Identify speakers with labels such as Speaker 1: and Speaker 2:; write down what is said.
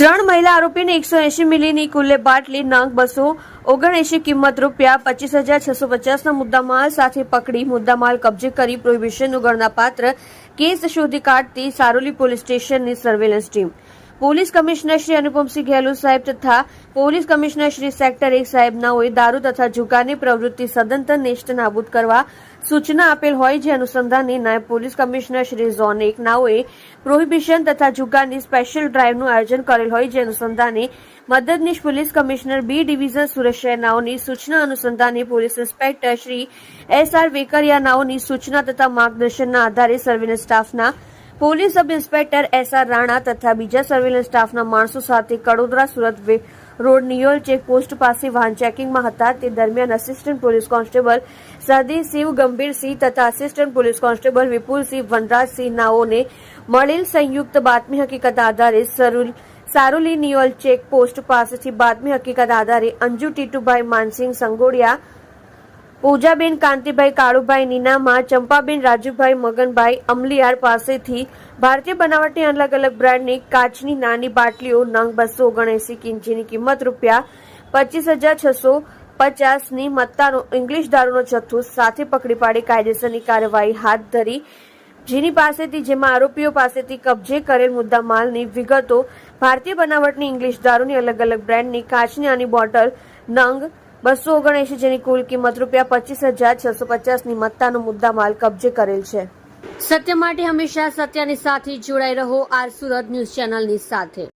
Speaker 1: ત્રણ મહિલા આરોપીને 180 મિલીની કુલ્લે બાટલી નંગ 279 કિંમત ₹25,650ના મુદ્દામાલ સાથે પકડી મુદ્દામાલ કબજે કરી પ્રોહિબિશનનું ગણનાપાત્ર કેસ શોધી કાઢતી સારોલી પોલીસ સ્ટેશનની surveillance team police commissioner Shri Anupamsinh Gehlot સાહેબ તથા પોલીસ કમિશનર શ્રી સેક્ટર 1 સાહેબનાઓએ દારૂ તથા જુગારની પ્રવૃત્તિ સદંતર નેસ્ત નાબૂદ કરવા સૂચના આપેલ હોય જે અનુસંધાને નાયબ પોલીસ કમિશનર શ્રી ઝોન 1 નાઓએ પ્રોહિબિશન તથા જુગારની સ્પેશિયલ ડ્રાઇવનું આયોજન કરેલ હોય જે અનુસંધાને મદદનીશ police commissioner B division Surat શહેર નાઓની સૂચના અનુસંધાને police inspector Shri SR Vekaria નાઓની સૂચના તથા માર્ગદર્શનના આધારે સર્વેલન્સ સ્ટાફના police sub inspector SR Rana તથા બીજા સર્વેલન્સ સ્ટાફના માણસો સાથે કડોદરા સુરત રોડ નિયોલ ચેકપોસ્ટ પાસે વાહન ચેકિંગમાં હતા તે દરમિયાન assistant police constable Sadashiv Gambhirsinh તથા assistant police constable Vipulsinh Vanrajsinh નાઓને મળેલ સંયુક્ત બાતમી હકીકત આધારે સારોલી નિયોલ ચેકપોસ્ટ પાસેથી બાતમી હકીકત આધારે અંજુ ટીટુભાઈ માનસિંહ સંગોડિયા પૂજાબેન કાંતિભાઈ કાળુભાઈ નીનામા ચંપાબેન રાજુભાઈ મગનભાઈ અમલીયાર પાસેથી ભારતીય બનાવટની અલગ અલગ બ્રાન્ડની કાચની નાની બાટલીઓ નંગ 279 જેની કિંમત ₹25,650ની મત્તાનો ઇંગ્લિશ દારૂનો જથ્થો સાથે પકડી પાડી કાયદેસરની કાર્યવાહી હાથ ધરી જેમાં આરોપીઓ પાસેથી કબજે કરેલ મુદ્દામાલની વિગતો ભારતીય બનાવટની ઇંગ્લિશ દારૂની અલગ અલગ બ્રાન્ડની કાચની નાની બોટલ નંગ 279 જેની કુલ કિંમત ₹25,650ની મત્તાનો મુદ્દામાલ કબજે કરેલ છે। સત્ય માટે હંમેશા સત્યની સાથે જોડાઈ રહો આર સુરત ન્યૂઝ ચેનલની સાથે।